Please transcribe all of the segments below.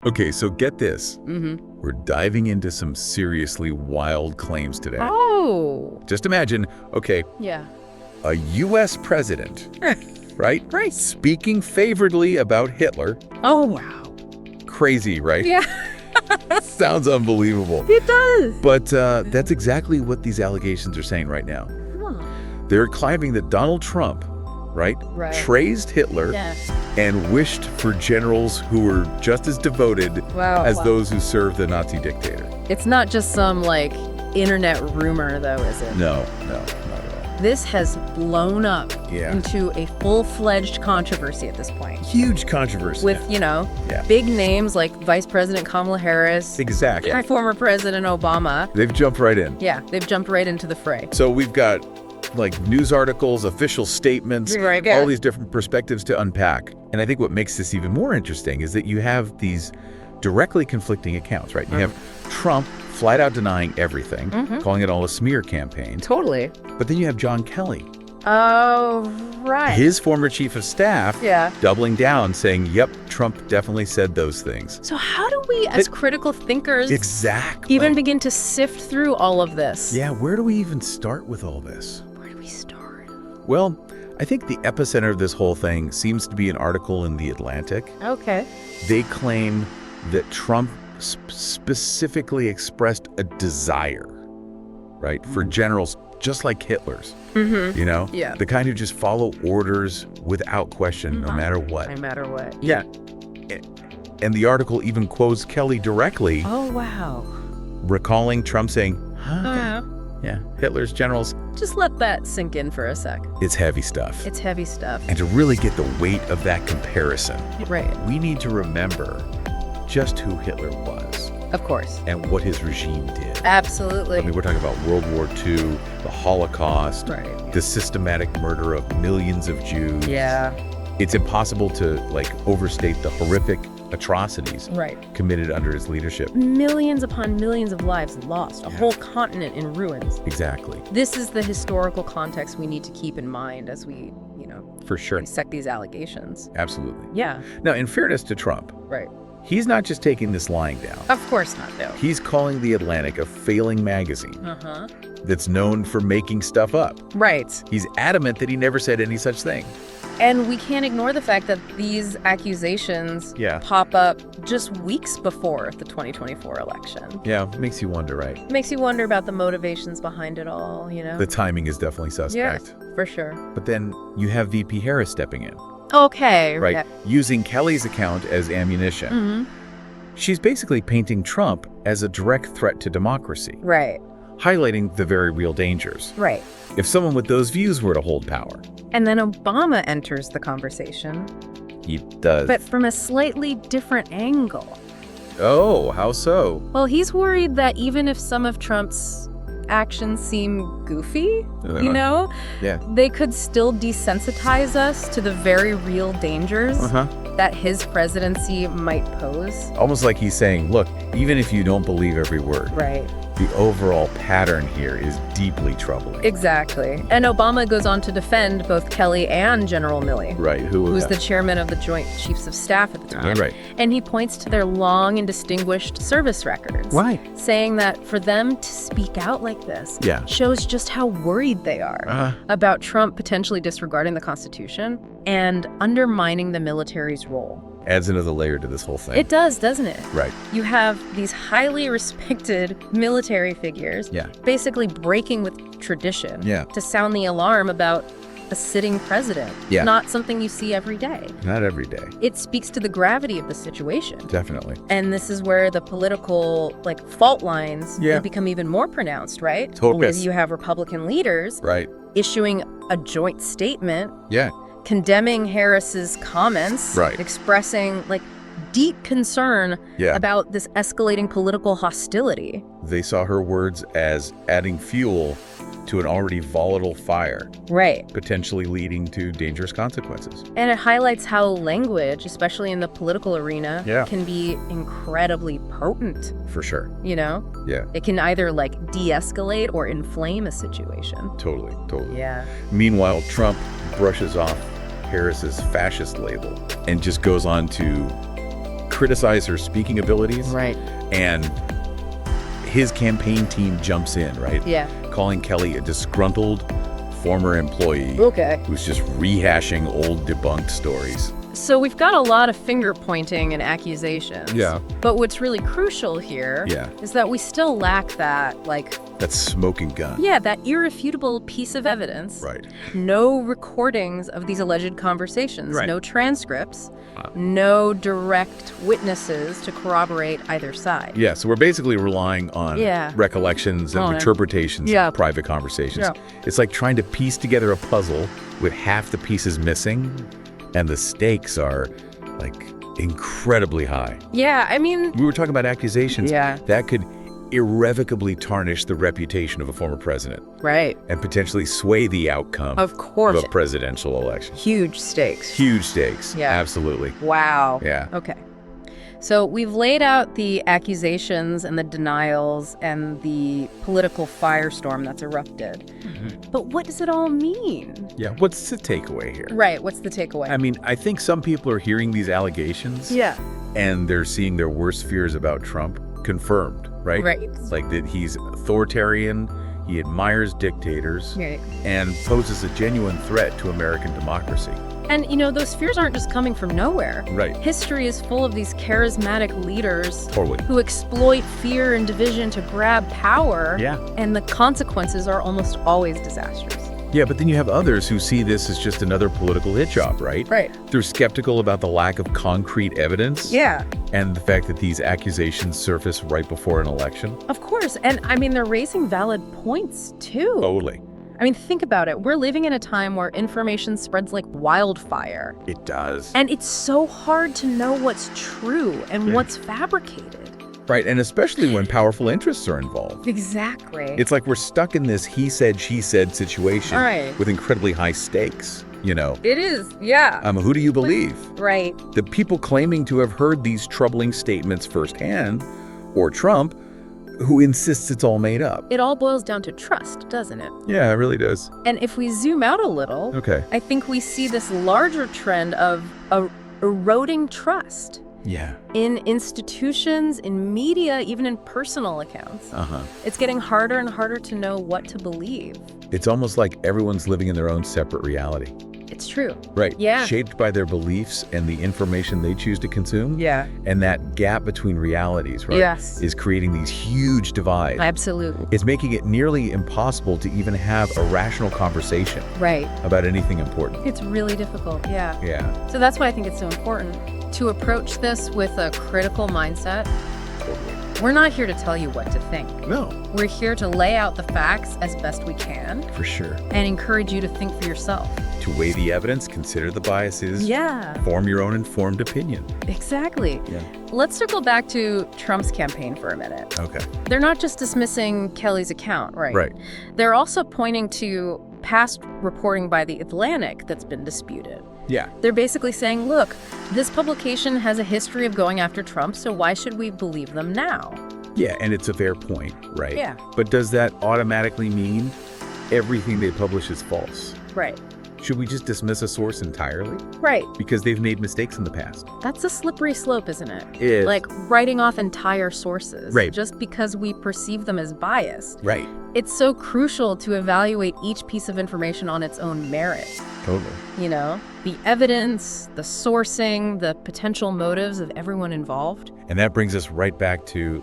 Okay, so get this. Mm-hmm. We're diving into some seriously wild claims today. Oh. Just imagine, okay, Yeah. a U.S. president, right? Right. Speaking favorably about Hitler. Oh, wow. Crazy, right? Yeah, Sounds unbelievable. it does. But that's exactly what these allegations are saying right now. Huh. They're claiming that Donald Trump, right, Right. praised Hitler Yeah. and wished for generals who were just as devoted Wow. as those who served the Nazi dictator. It's not just some, like, internet rumor, though, is it? No, not at all. This has blown up Yeah. into a full-fledged controversy at this point. Huge controversy. With, Yeah. big names like Vice President Kamala Harris, Exactly. and former President Obama. They've jumped right in. Yeah, they've jumped right into the fray. So we've got like news articles, official statements, Right, yeah. all these different perspectives to unpack. And I think what makes this even more interesting is that you have these directly conflicting accounts, right? You have Trump flat out denying everything, calling it all a smear campaign. Totally. But then you have John Kelly, Oh, right. his former chief of staff, Yeah. doubling down, saying, yep, Trump definitely said those things. So how do we, as critical thinkers, Exactly. even begin to sift through all of this? Yeah, where do we even start with all this? Where do we start? Well, I think the epicenter of this whole thing seems to be an article in The Atlantic. Okay. They claim that Trump specifically expressed a desire, right, for generals just like Hitler's, you know? Yeah. The kind who just follow orders without question, no matter what. No matter what. Yeah. And the article even quotes Kelly directly, Oh, wow. recalling Trump saying, huh? Yeah, Hitler's generals. Just let that sink in for a sec. It's heavy stuff. It's heavy stuff. And to really get the weight of that comparison, Right. we need to remember just who Hitler was Of course. and what his regime did. Absolutely. I mean, we're talking about World War II, the Holocaust, Right. the systematic murder of millions of Jews. Yeah. It's impossible to, like, overstate the horrific atrocities Right. committed under his leadership. Millions upon millions of lives lost. A whole continent in ruins. Exactly. This is the historical context we need to keep in mind as we, For sure. dissect these allegations. Absolutely. Yeah. Now, in fairness to Trump, Right. he's not just taking this lying down. Of course not, though. He's calling The Atlantic a failing magazine Uh-huh. that's known for making stuff up. Right. He's adamant that he never said any such thing. And we can't ignore the fact that these accusations Yeah. pop up just weeks before the 2024 election. Yeah, makes you wonder, right? Makes you wonder about the motivations behind it all, The timing is definitely suspect. Yeah, for sure. But then you have VP Harris stepping in, Okay. right? Yeah. Using Kelly's account as ammunition. Mhm. She's basically painting Trump as a direct threat to democracy, Right. highlighting the very real dangers. Right. If someone with those views were to hold power, And then Obama enters the conversation, he does. but from a slightly different angle. Oh, how so? Well, he's worried that even if some of Trump's actions seem goofy, Yeah. they could still desensitize us to the very real dangers that his presidency might pose. Almost like he's saying, look, even if you don't believe every word, Right. the overall pattern here is deeply troubling. Exactly. And Obama goes on to defend both Kelly and General Milley, Right. who's the chairman of the Joint Chiefs of Staff at the time. Right. And he points to their long and distinguished service records. Right. Saying that for them to speak out like this Yeah. shows just how worried they are about Trump potentially disregarding the Constitution and undermining the military's role. Adds another layer to this whole thing. It does, doesn't it? Right. You have these highly respected military figures Yeah. basically breaking with tradition Yeah. to sound the alarm about a sitting president. Yeah. Not something you see every day. Not every day. It speaks to the gravity of the situation. Definitely. And this is where the political fault lines Yeah. become even more pronounced, right? Totally. Because you have Republican leaders Right. issuing a joint statement Yeah. condemning Harris's comments, Right. expressing deep concern Yeah. about this escalating political hostility. They saw her words as adding fuel to an already volatile fire, Right. potentially leading to dangerous consequences. And it highlights how language, especially in the political arena, Yeah. can be incredibly potent, For sure. Yeah. It can either de-escalate or inflame a situation. Totally. Yeah. Meanwhile, Trump brushes off Harris's fascist label and just goes on to criticize her speaking abilities. Right. And his campaign team jumps in, right? Yeah. Calling Kelly a disgruntled former employee. Okay. Who's just rehashing old debunked stories. So we've got a lot of finger pointing and accusations. Yeah. But what's really crucial here is that we still lack that, that smoking gun. Yeah, that irrefutable piece of evidence. Right. No recordings of these alleged conversations. Right. No transcripts. No direct witnesses to corroborate either side. Yeah, so we're basically relying on recollections and interpretations of private conversations. Yeah. It's like trying to piece together a puzzle with half the pieces missing, and the stakes are, incredibly high. Yeah, I mean... We were talking about accusations. Yeah. That could irrevocably tarnish the reputation of a former president. Right. And potentially sway the outcome of course. Of a presidential election. Huge stakes. Huge stakes. Yeah. Absolutely. Wow. Yeah. Okay. So we've laid out the accusations and the denials and the political firestorm that's erupted. Mm-hmm. But what does it all mean? Yeah, what's the takeaway here? Right, what's the takeaway? I mean, I think some people are hearing these allegations. Yeah. And they're seeing their worst fears about Trump confirmed, right? Right. Like that he's authoritarian, he admires dictators, right. and poses a genuine threat to American democracy. And, those fears aren't just coming from nowhere. Right. History is full of these charismatic leaders Totally. who exploit fear and division to grab power. Yeah. And the consequences are almost always disastrous. Yeah, but then you have others who see this as just another political hit job, right? Right. They're skeptical about the lack of concrete evidence. Yeah. And the fact that these accusations surface right before an election. Of course. And, they're raising valid points, too. Totally. Think about it. We're living in a time where information spreads like wildfire. It does. And it's so hard to know what's true and what's fabricated. Right, and especially when powerful interests are involved. Exactly. It's like we're stuck in this he said, she said situation with incredibly high stakes, It is, yeah. Who do you believe? Right. The people claiming to have heard these troubling statements firsthand, or Trump, who insists it's all made up. It all boils down to trust, doesn't it? Yeah, it really does. And if we zoom out a little, I think we see this larger trend of eroding trust. Yeah. In institutions, in media, even in personal accounts. It's getting harder and harder to know what to believe. It's almost like everyone's living in their own separate reality. It's true. Right. Yeah. Shaped by their beliefs and the information they choose to consume. Yeah. And that gap between realities, right? Yes. Is creating these huge divides. Absolutely. It's making it nearly impossible to even have a rational conversation. Right. About anything important. It's really difficult, yeah. Yeah. So that's why I think it's so important to approach this with a critical mindset. Totally. We're not here to tell you what to think. No. We're here to lay out the facts as best we can. For sure. And encourage you to think for yourself. To weigh the evidence, consider the biases. Yeah. Form your own informed opinion. Exactly. Yeah. Let's circle back to Trump's campaign for a minute. Okay. They're not just dismissing Kelly's account, right? Right. They're also pointing to past reporting by The Atlantic that's been disputed. Yeah. They're basically saying, look, this publication has a history of going after Trump, so why should we believe them now? Yeah, and it's a fair point, right? Yeah. But does that automatically mean everything they publish is false? Right. Should we just dismiss a source entirely? Right. Because they've made mistakes in the past. That's a slippery slope, isn't it? It is. Like writing off entire sources. Right. Just because we perceive them as biased. Right. It's so crucial to evaluate each piece of information on its own merit. Totally. The evidence, the sourcing, the potential motives of everyone involved. And that brings us right back to,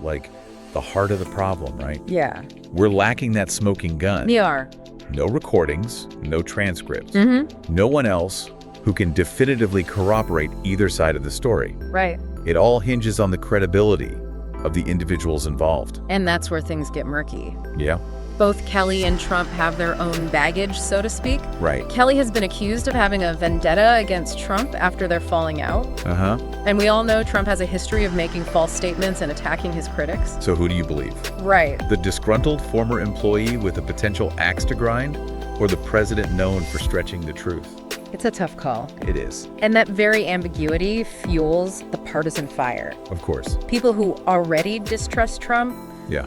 the heart of the problem, right? Yeah. We're lacking that smoking gun. We are. No recordings, no transcripts. Mm-hmm. No one else who can definitively corroborate either side of the story. Right. It all hinges on the credibility of the individuals involved. And that's where things get murky. Yeah. Both Kelly and Trump have their own baggage, so to speak. Right. Kelly has been accused of having a vendetta against Trump after their falling out. And we all know Trump has a history of making false statements and attacking his critics. So who do you believe? Right. The disgruntled former employee with a potential axe to grind, or the president known for stretching the truth? It's a tough call. It is. And that very ambiguity fuels the partisan fire. Of course. People who already distrust Trump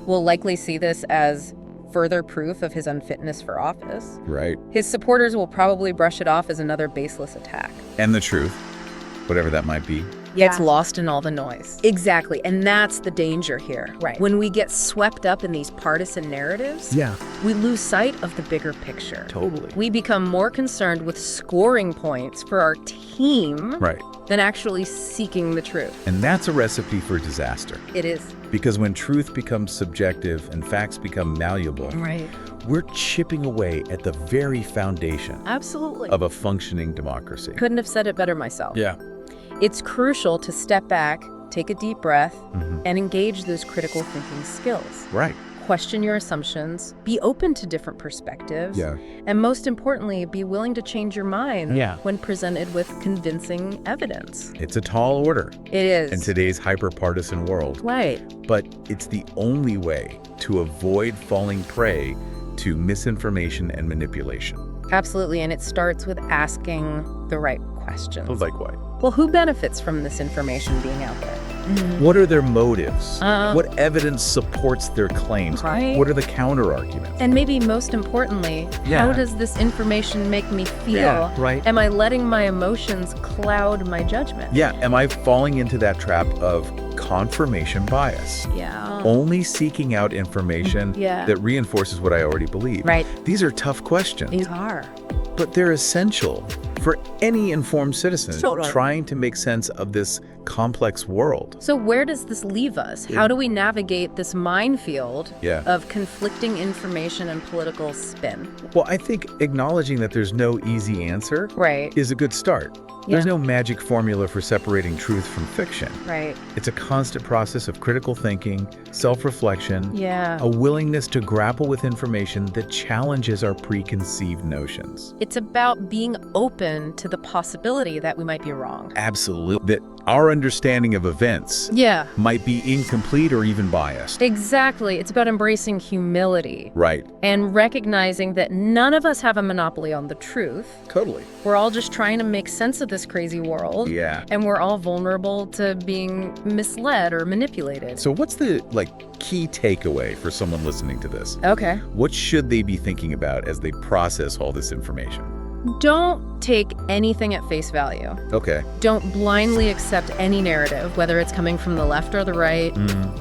will likely see this as further proof of his unfitness for office. Right. His supporters will probably brush it off as another baseless attack. And the truth, whatever that might be, gets lost in all the noise. Exactly. And that's the danger here. Right. When we get swept up in these partisan narratives, we lose sight of the bigger picture. Totally. We become more concerned with scoring points for our team Right. than actually seeking the truth. And that's a recipe for disaster. It is. Because when truth becomes subjective and facts become malleable, Right. we're chipping away at the very foundation Absolutely. of a functioning democracy. Couldn't have said it better myself. Yeah. It's crucial to step back, take a deep breath, and engage those critical thinking skills. Right. Question your assumptions, be open to different perspectives, Yeah. and most importantly, be willing to change your mind Yeah. when presented with convincing evidence. It's a tall order It is. in today's hyper-partisan world, Right. but it's the only way to avoid falling prey to misinformation and manipulation. Absolutely, and it starts with asking the right questions. Like what? Well, who benefits from this information being out there? What are their motives? Uh, What evidence supports their claims? Right. What are the counter-arguments? And maybe most importantly, Yeah. how does this information make me feel? Yeah, right. Am I letting my emotions cloud my judgment? Yeah, am I falling into that trap of confirmation bias? Yeah. Only seeking out information Yeah. that reinforces what I already believe. Right. These are tough questions, These are. but they're essential for any informed citizen Totally. trying to make sense of this complex world. So where does this leave us? How do we navigate this minefield Yeah. of conflicting information and political spin? Well, I think acknowledging that there's no easy answer Right. is a good start. Yeah. There's no magic formula for separating truth from fiction. Right. It's a constant process of critical thinking, self-reflection, Yeah. a willingness to grapple with information that challenges our preconceived notions. It's about being open to the possibility that we might be wrong. Absolutely. That our understanding of events Yeah. might be incomplete or even biased. Exactly. It's about embracing humility Right. and recognizing that none of us have a monopoly on the truth. Totally. We're all just trying to make sense of this crazy world. Yeah. And we're all vulnerable to being misled or manipulated. So what's the key takeaway for someone listening to this? Okay. What should they be thinking about as they process all this information? Don't take anything at face value. Okay. Don't blindly accept any narrative, whether it's coming from the left or the right.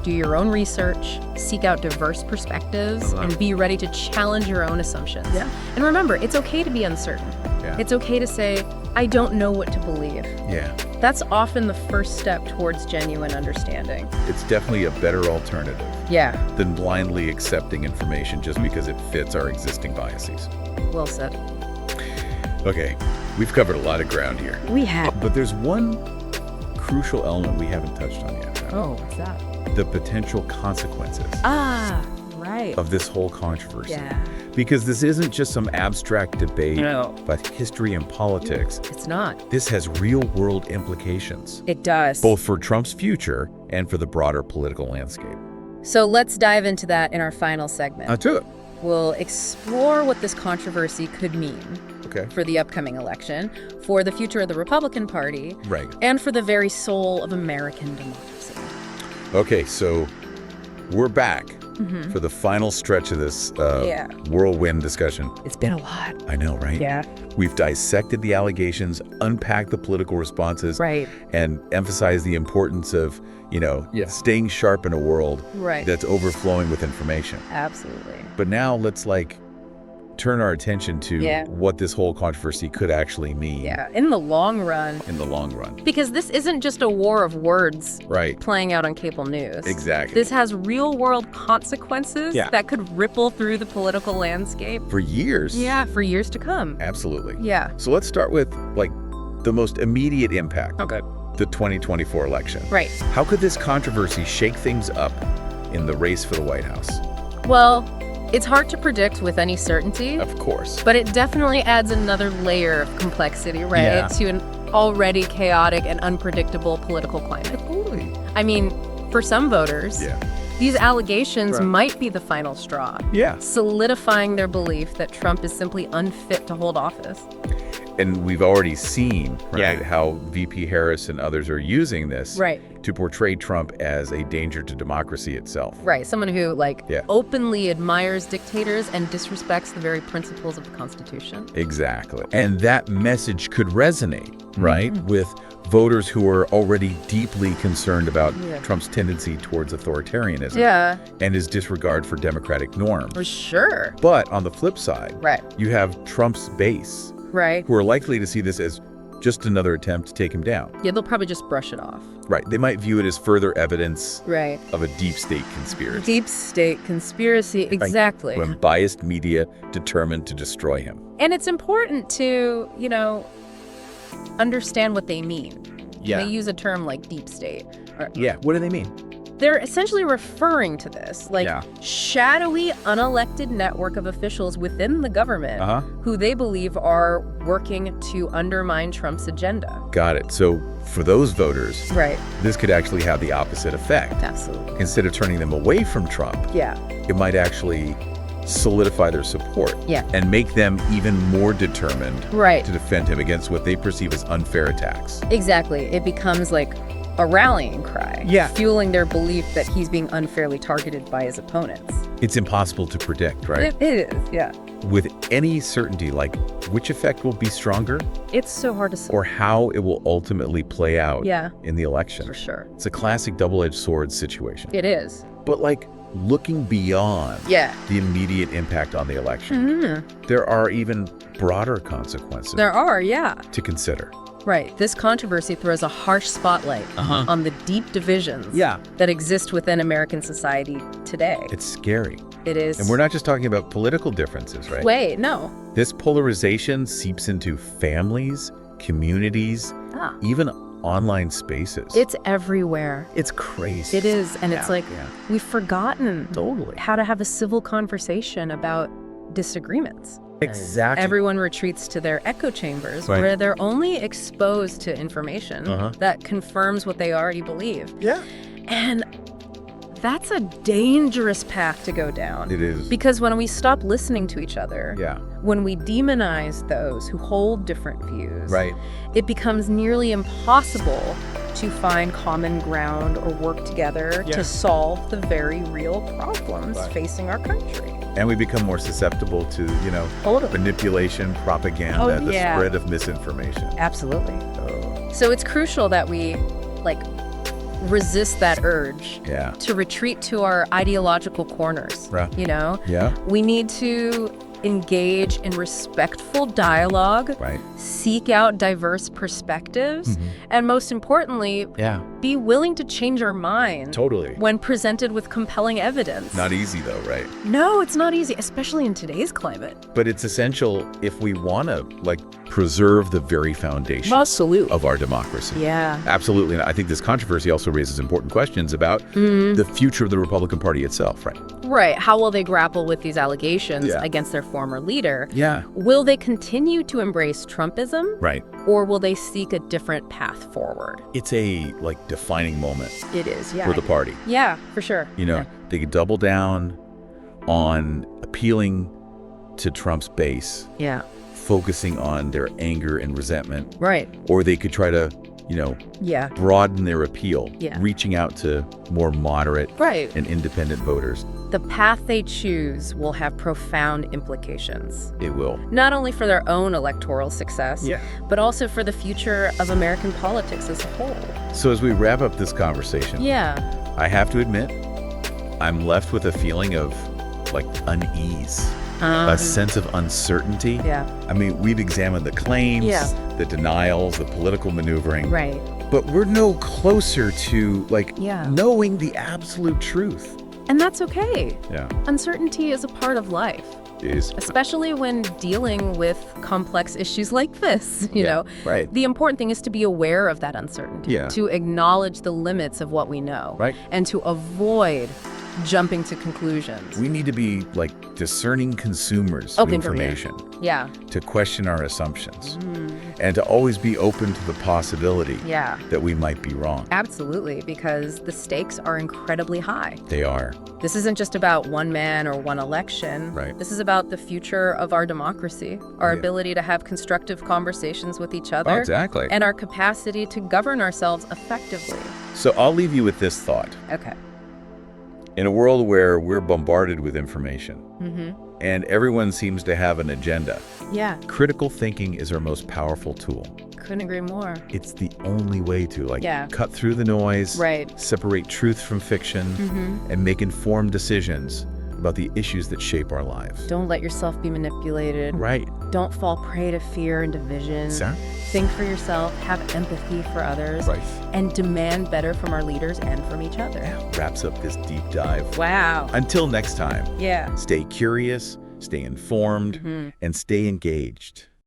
Do your own research, seek out diverse perspectives, and be ready to challenge your own assumptions. Yeah. And remember, it's okay to be uncertain. Yeah. It's okay to say, I don't know what to believe. Yeah. That's often the first step towards genuine understanding. It's definitely a better alternative Yeah, than blindly accepting information just because it fits our existing biases. well said. Okay, we've covered a lot of ground here. We have. But there's one crucial element we haven't touched on yet. Oh, what's that? The potential consequences Ah, right. of this whole controversy. Yeah. Because this isn't just some abstract debate No. about history and politics. It's not. This has real-world implications, It does. both for Trump's future and for the broader political landscape. So let's dive into that in our final segment. To it. We'll explore what this controversy could mean Okay. for the upcoming election, for the future of the Republican Party, Right. and for the very soul of American democracy. Okay, so we're back for the final stretch of this Yeah. whirlwind discussion. It's been a lot. I know, right? Yeah. We've dissected the allegations, unpacked the political responses, Right. and emphasized the importance of, Yeah. staying sharp in a world Right. that's overflowing with information. Absolutely. But now let's turn our attention to Yeah. what this whole controversy could actually mean Yeah. In the long run, in the long run. because this isn't just a war of words Right. playing out on cable news. Exactly. This has real-world consequences Yeah. that could ripple through the political landscape. For years. Yeah, for years to come. Absolutely. Yeah. So let's start with the most immediate impact. Okay. The 2024 election. Right. How could this controversy shake things up in the race for the White House? Well, it's hard to predict with any certainty, Of course. but it definitely adds another layer of complexity, right, Yeah. to an already chaotic and unpredictable political climate. Totally. I mean, for some voters, Yeah. these allegations Right. might be the final straw, Yeah. solidifying their belief that Trump is simply unfit to hold office. And we've already seen, right, Yeah. how VP Harris and others are using this Right. to portray Trump as a danger to democracy itself. Right. Someone who, Yeah. openly admires dictators and disrespects the very principles of the Constitution. Exactly. And that message could resonate, right, with voters who are already deeply concerned about Trump's tendency towards authoritarianism Yeah, and his disregard for democratic norms. for sure. But on the flip side, Right. you have Trump's base, Right. who are likely to see this as just another attempt to take him down. Yeah, they'll probably just brush it off. Right. They might view it as further evidence Right. of a deep state conspiracy. Deep state conspiracy, exactly. When biased media determined to destroy him. And it's important to, understand what they mean. Yeah. They use a term like deep state. Yeah. What do they mean? They're essentially referring to this, Yeah. shadowy, unelected network of officials within the government who they believe are working to undermine Trump's agenda. Got it. So for those voters, Right. this could actually have the opposite effect. Absolutely. Instead of turning them away from Trump, Yeah. it might actually solidify their support Yeah. and make them even more determined Right. to defend him against what they perceive as unfair attacks. Exactly. It becomes like a rallying cry. Yeah. Fueling their belief that he's being unfairly targeted by his opponents. It's impossible to predict, right? It is, yeah. With any certainty, like which effect will be stronger It's so hard to say. or how it will ultimately play out Yeah. in the election. For sure. It's a classic double-edged sword situation. It is. But looking beyond Yeah. the immediate impact on the election, there are even broader consequences There are, yeah. to consider. Right. This controversy throws a harsh spotlight on the deep divisions Yeah. that exist within American society today. It's scary. It is. And we're not just talking about political differences, right? Wait, no. This polarization seeps into families, communities, Ah. even online spaces. It's everywhere. It's crazy. It is. And it's we've forgotten Totally. how to have a civil conversation about disagreements. Exactly. Everyone retreats to their echo chambers Right. where they're only exposed to information that confirms what they already believe. Yeah. And that's a dangerous path to go down. It is. Because when we stop listening to each other, Yeah. when we demonize those who hold different views, Right. it becomes nearly impossible to find common ground or work together Yeah. to solve the very real problems Right. facing our country. And we become more susceptible to, Totally. manipulation, propaganda, Oh, the yeah. spread of misinformation. Absolutely. Oh, So it's crucial that we, resist that urge yeah. to retreat to our ideological corners. Right. Yeah. We need to engage in respectful dialogue, Right. seek out diverse perspectives, and most importantly, Yeah. be willing to change our mind Totally. when presented with compelling evidence. Not easy though, right? No, it's not easy, especially in today's climate. But it's essential if we want to preserve the very foundation Absolutely. of our democracy. Yeah. Absolutely. And I think this controversy also raises important questions about the future of the Republican Party itself, right? Right. How will they grapple with these allegations Yeah. against their former leader? Yeah. Will they continue to embrace Trumpism? Right. Or will they seek a different path forward? It's a defining moment It is, yeah. for the party. Yeah, for sure. They could double down on appealing to Trump's base, Yeah. focusing on their anger and resentment, Right. or they could try to, Yeah. broaden their appeal, Yeah. reaching out to more moderate Right. and independent voters. The path they choose will have profound implications, It will. not only for their own electoral success, Yeah. but also for the future of American politics as a whole. So as we wrap up this conversation, Yeah. I have to admit, I'm left with a feeling of unease, a sense of uncertainty. Yeah. I mean, we've examined the claims, Yeah. the denials, the political maneuvering, Right. but we're no closer to Yeah. knowing the absolute truth. And that's okay. Yeah, Uncertainty is a part of life, it is. especially when dealing with complex issues like this, you know. Right. The important thing is to be aware of that uncertainty, Yeah. to acknowledge the limits of what we know, Right. and to avoid jumping to conclusions. We need to be like discerning consumers of Open for reading. information, Yeah. to question our assumptions, and to always be open to the possibility Yeah. that we might be wrong. Absolutely, because the stakes are incredibly high. They are. This isn't just about one man or one election. Right. This is about the future of our democracy, our Yeah. ability to have constructive conversations with each other, Exactly. and our capacity to govern ourselves effectively. So I'll leave you with this thought. Okay. In a world where we're bombarded with information Mm-hmm. and everyone seems to have an agenda, Yeah. critical thinking is our most powerful tool. Couldn't agree more. It's the only way to Yeah. cut through the noise, Right. separate truth from fiction, and make informed decisions about the issues that shape our lives. Don't let yourself be manipulated. Right. Don't fall prey to fear and division. Exactly. Think for yourself, have empathy for others, Right. and demand better from our leaders and from each other. Wraps up this deep dive. Wow. Until next time, Yeah. stay curious, stay informed, and stay engaged.